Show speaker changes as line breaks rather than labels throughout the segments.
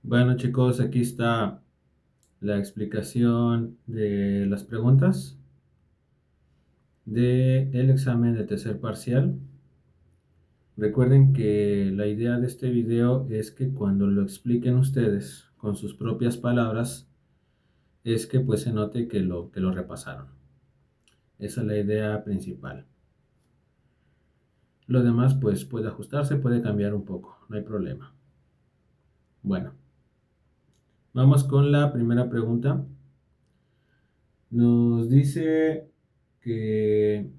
Bueno chicos, aquí está la explicación de las preguntas del examen de tercer parcial. Recuerden que la idea de este video es que cuando lo expliquen ustedes con sus propias palabras, es que pues se note que lo repasaron. Esa es la idea principal. Lo demás pues puede ajustarse, puede cambiar un poco, no hay problema. Bueno, vamos con la primera pregunta. Nos dice que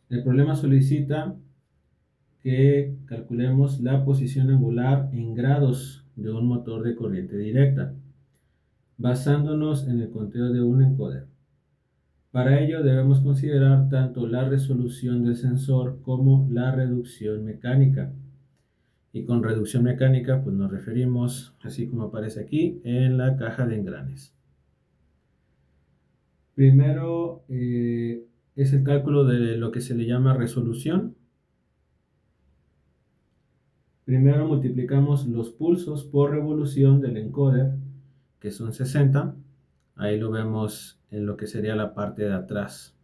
el problema solicita que calculemos la posición angular en grados de un motor de corriente directa, basándonos en el conteo de un encoder. Para ello debemos considerar tanto la resolución del sensor como la reducción mecánica. Y con reducción mecánica pues nos referimos, así como aparece aquí, en la caja de engranes. Primero es el cálculo de lo que se le llama resolución. Primero multiplicamos los pulsos por revolución del encoder, que son 60. Ahí lo vemos en lo que sería la parte de atrás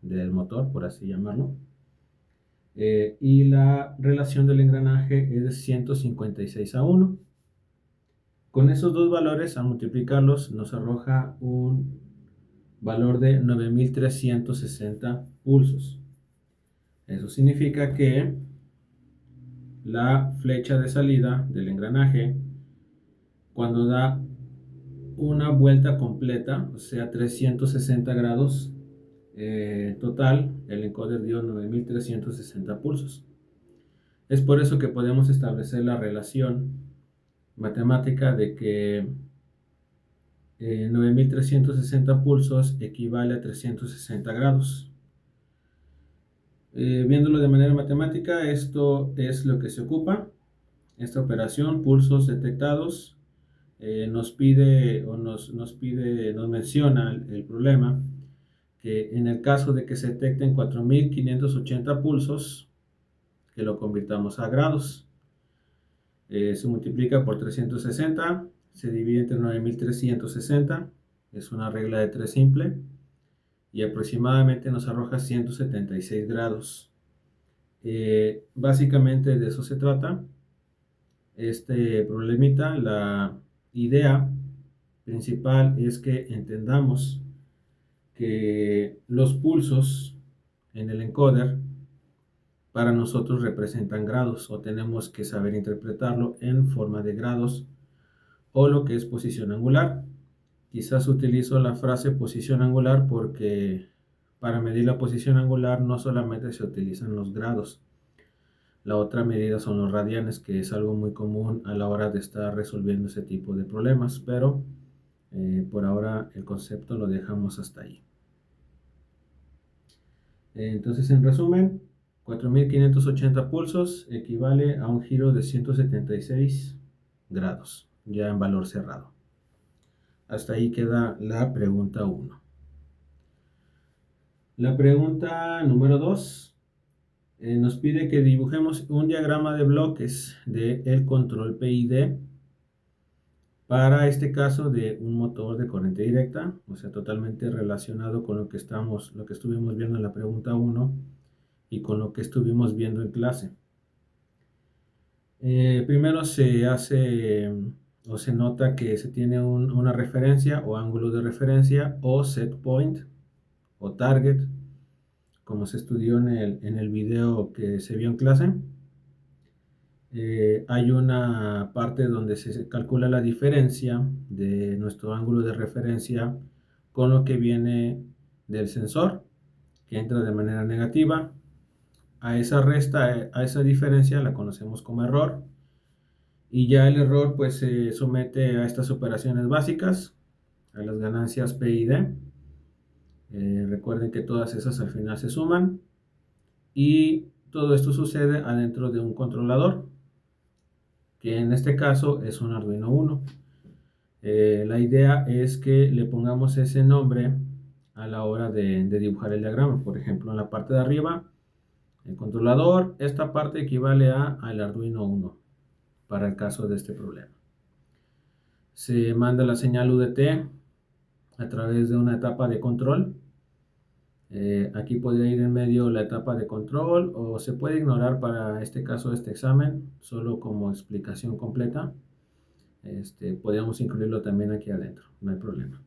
del motor, por así llamarlo. Y la relación del engranaje es de 156:1. Con esos dos valores, al multiplicarlos, nos arroja un valor de 9360 pulsos. Eso significa que la flecha de salida del engranaje, cuando da una vuelta completa, o sea 360 grados total, el encoder dio 9360 pulsos. Es por eso que podemos establecer la relación matemática de que 9360 pulsos equivale a 360 grados. Viéndolo de manera matemática, esto es lo que se ocupa. Esta operación, pulsos detectados, nos menciona el problema que en el caso de que se detecten 4580 pulsos, que lo convirtamos a grados, se multiplica por 360, se divide entre 9360, es una regla de 3 simple, y aproximadamente nos arroja 176 grados. Básicamente de eso se trata este problemita. La idea principal es que entendamos que los pulsos en el encoder para nosotros representan grados, o tenemos que saber interpretarlo en forma de grados, o lo que es posición angular. Quizás utilizo la frase posición angular porque para medir la posición angular no solamente se utilizan los grados. La otra medida son los radianes, que es algo muy común a la hora de estar resolviendo ese tipo de problemas, pero por ahora el concepto lo dejamos hasta ahí. Entonces, en resumen, 4580 pulsos equivale a un giro de 176 grados, ya en valor cerrado. Hasta ahí queda la pregunta 1. La pregunta número 2 nos pide que dibujemos un diagrama de bloques del control PID para este caso de un motor de corriente directa, o sea, totalmente relacionado con lo que estuvimos viendo en la pregunta 1 y con lo que estuvimos viendo en clase. Primero se hace o se nota que se tiene una referencia o ángulo de referencia o set point o target, como se estudió en el video que se vio en clase. Hay una parte donde se calcula la diferencia de nuestro ángulo de referencia con lo que viene del sensor, que entra de manera negativa. A esa resta, a esa diferencia la conocemos como error, y ya el error pues se somete a estas operaciones básicas, a las ganancias P y D. Recuerden que todas esas al final se suman, y todo esto sucede adentro de un controlador, que en este caso es un Arduino Uno. La idea es que le pongamos ese nombre a la hora de dibujar el diagrama. Por ejemplo, en la parte de arriba, el controlador, esta parte equivale al Arduino Uno para el caso de este problema. se manda la señal UDT a través de una etapa de control. Aquí podría ir en medio la etapa de control, o se puede ignorar para este caso, este examen, solo como explicación completa. Podríamos incluirlo también aquí adentro, no hay problema.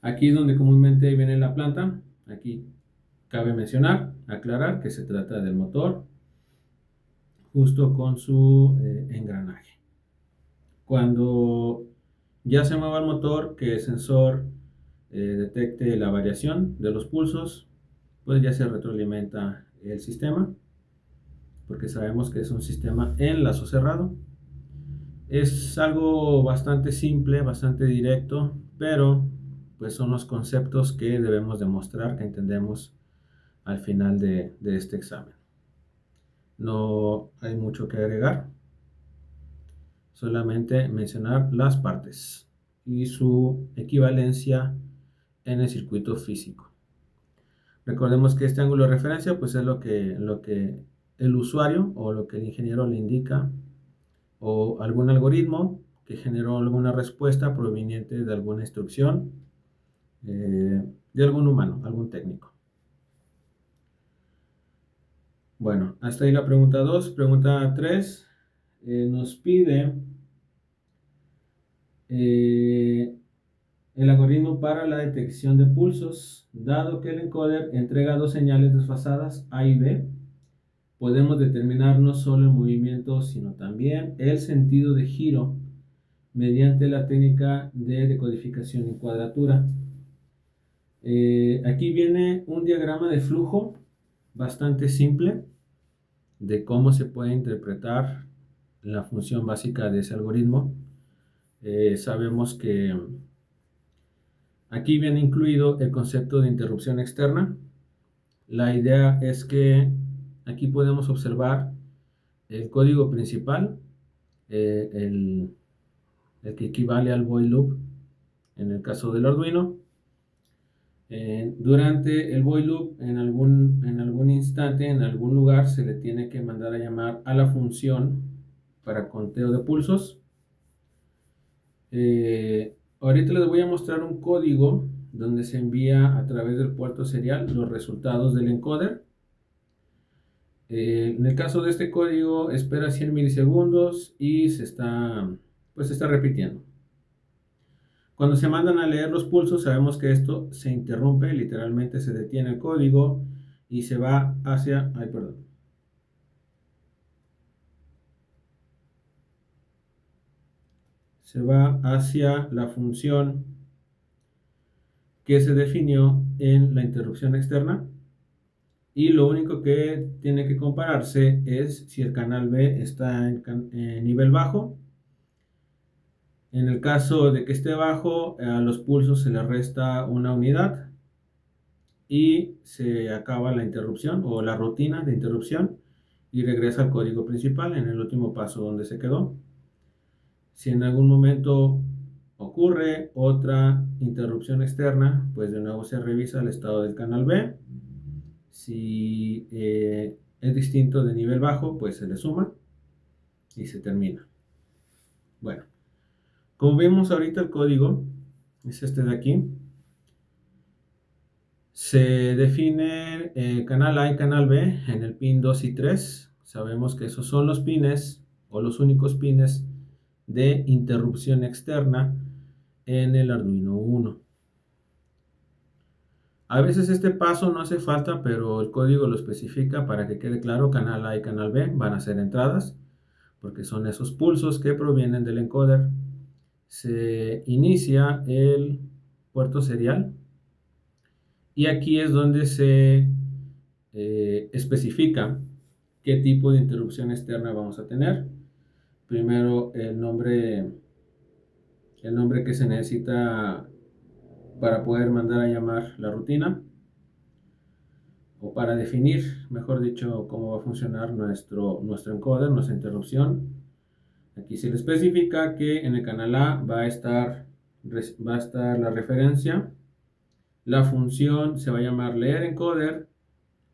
Aquí es donde comúnmente viene la planta. Aquí cabe mencionar, aclarar que se trata del motor justo con su engranaje. Cuando ya se mueva el motor, que el sensor detecte la variación de los pulsos, pues ya se retroalimenta el sistema, porque sabemos que es un sistema en lazo cerrado. Es algo bastante simple, bastante directo, pero pues son los conceptos que debemos demostrar que entendemos al final de este examen. No hay mucho que agregar, solamente mencionar las partes y su equivalencia en el circuito físico. Recordemos que este ángulo de referencia pues es lo que el usuario o lo que el ingeniero le indica, o algún algoritmo que generó alguna respuesta proveniente de alguna instrucción de algún humano, algún técnico. Bueno, hasta ahí la pregunta 2. Pregunta 3 nos pide el algoritmo para la detección de pulsos. Dado que el encoder entrega dos señales desfasadas A y B, podemos determinar no solo el movimiento, sino también el sentido de giro mediante la técnica de decodificación en cuadratura. Aquí viene un diagrama de flujo bastante simple de cómo se puede interpretar la función básica de ese algoritmo. Sabemos que aquí viene incluido el concepto de interrupción externa. La idea es que aquí podemos observar el código principal, el que equivale al while loop en el caso del Arduino. Durante el while loop, en algún instante, en algún lugar, se le tiene que mandar a llamar a la función para conteo de pulsos. Ahorita les voy a mostrar un código donde se envía a través del puerto serial los resultados del encoder. En el caso de este código, espera 100 milisegundos y se está repitiendo. Cuando se mandan a leer los pulsos, sabemos que esto se interrumpe, literalmente se detiene el código y se va hacia... Se va hacia la función que se definió en la interrupción externa, y lo único que tiene que compararse es si el canal B está en nivel bajo. En el caso de que esté bajo, a los pulsos se le resta una unidad y se acaba la interrupción o la rutina de interrupción y regresa al código principal en el último paso donde se quedó. Si en algún momento ocurre otra interrupción externa, pues de nuevo se revisa el estado del canal B. Si es distinto de nivel bajo, pues se le suma y se termina. Bueno, como vemos ahorita, el código es este de aquí. Se define canal A y canal B en el pin 2 y 3. Sabemos que esos son los pines o los únicos pines de interrupción externa en el Arduino Uno. A veces este paso no hace falta, pero el código lo especifica para que quede claro. Canal A y canal B van a ser entradas, porque son esos pulsos que provienen del encoder. Se inicia el puerto serial y aquí es donde se especifica qué tipo de interrupción externa vamos a tener. Primero el nombre que se necesita para poder mandar a llamar la rutina, o para definir, mejor dicho, cómo va a funcionar nuestro encoder, nuestra interrupción. Aquí se le especifica que en el canal A va a estar la referencia. La función se va a llamar leer encoder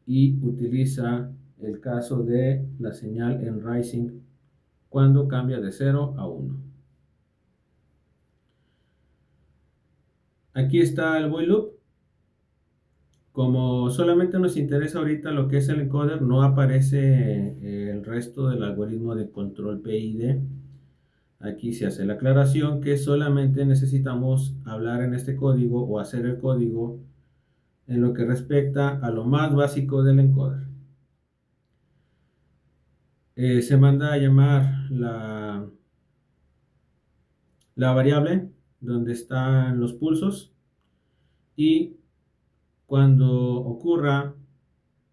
y utiliza el caso de la señal en rising cuando cambia de 0 a 1. Aquí está el while loop. Como solamente nos interesa ahorita lo que es el encoder, no aparece el resto del algoritmo de control PID. Aquí se hace la aclaración que solamente necesitamos hablar en este código o hacer el código en lo que respecta a lo más básico del encoder. Se manda a llamar la variable donde están los pulsos, y cuando ocurra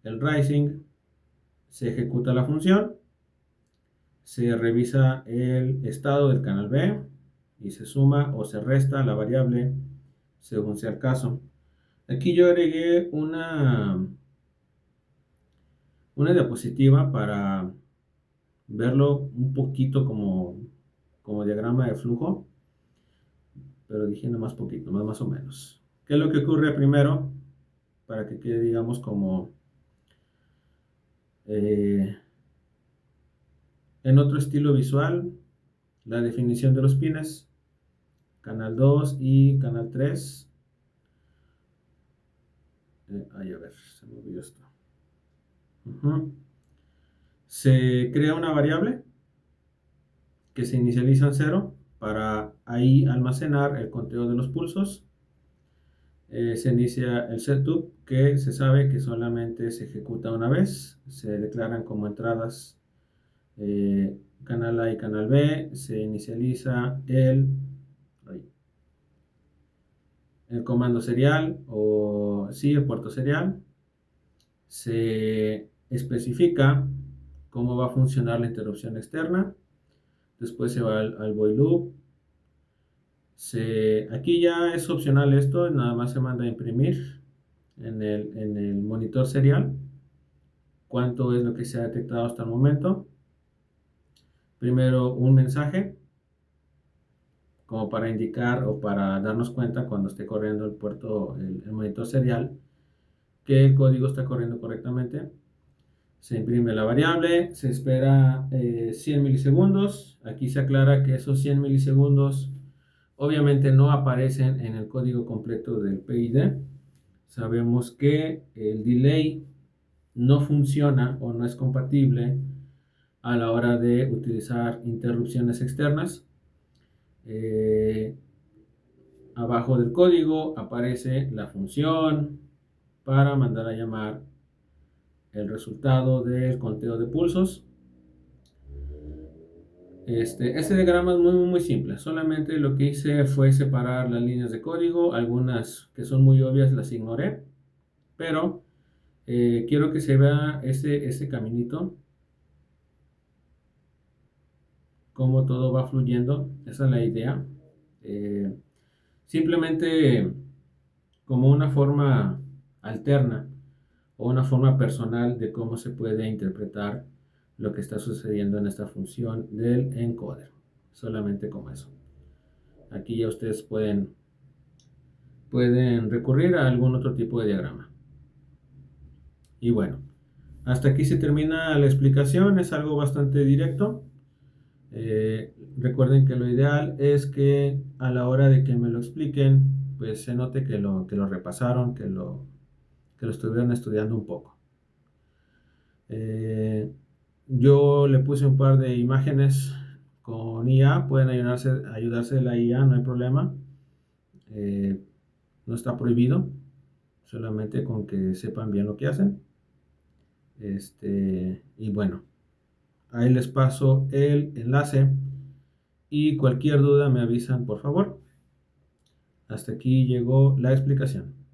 el rising se ejecuta la función, se revisa el estado del canal B y se suma o se resta la variable según sea el caso. Aquí yo agregué una diapositiva para verlo un poquito como diagrama de flujo, pero dije más poquito, más o menos. ¿Qué es lo que ocurre primero? Para que quede, digamos, como en otro estilo visual, la definición de los pines, canal 2 y canal 3. A ver, se me olvidó esto. Se crea una variable que se inicializa en 0 para ahí almacenar el conteo de los pulsos. Se inicia el setup, que se sabe que solamente se ejecuta una vez. Se declaran como entradas canal A y canal B. Se inicializa el comando serial, o sí, el puerto serial. Se especifica cómo va a funcionar la interrupción externa. Después se va al while loop. Aquí ya es opcional esto, nada más se manda a imprimir en el monitor serial cuánto es lo que se ha detectado hasta el momento. Primero un mensaje como para indicar o para darnos cuenta cuando esté corriendo el puerto, el monitor serial, que el código está corriendo correctamente. Se imprime la variable, se espera 100 milisegundos. Aquí se aclara que esos 100 milisegundos obviamente no aparecen en el código completo del PID. Sabemos que el delay no funciona o no es compatible a la hora de utilizar interrupciones externas. Abajo del código aparece la función para mandar a llamar el resultado del conteo de pulsos. Este diagrama es muy simple, solamente lo que hice fue separar las líneas de código, algunas que son muy obvias las ignoré, pero quiero que se vea ese caminito, cómo todo va fluyendo. Esa es la idea. Simplemente como una forma alterna o una forma personal de cómo se puede interpretar lo que está sucediendo en esta función del encoder. Solamente como eso. Aquí ya ustedes pueden recurrir a algún otro tipo de diagrama. Y bueno, hasta aquí se termina la explicación. Es algo bastante directo. Recuerden que lo ideal es que a la hora de que me lo expliquen, pues se note que lo repasaron, que lo estuvieron estudiando un poco. Yo le puse un par de imágenes con IA, pueden ayudarse de la IA, no hay problema. No está prohibido, solamente con que sepan bien lo que hacen. Y bueno, ahí les paso el enlace y cualquier duda me avisan, por favor. Hasta aquí llegó la explicación.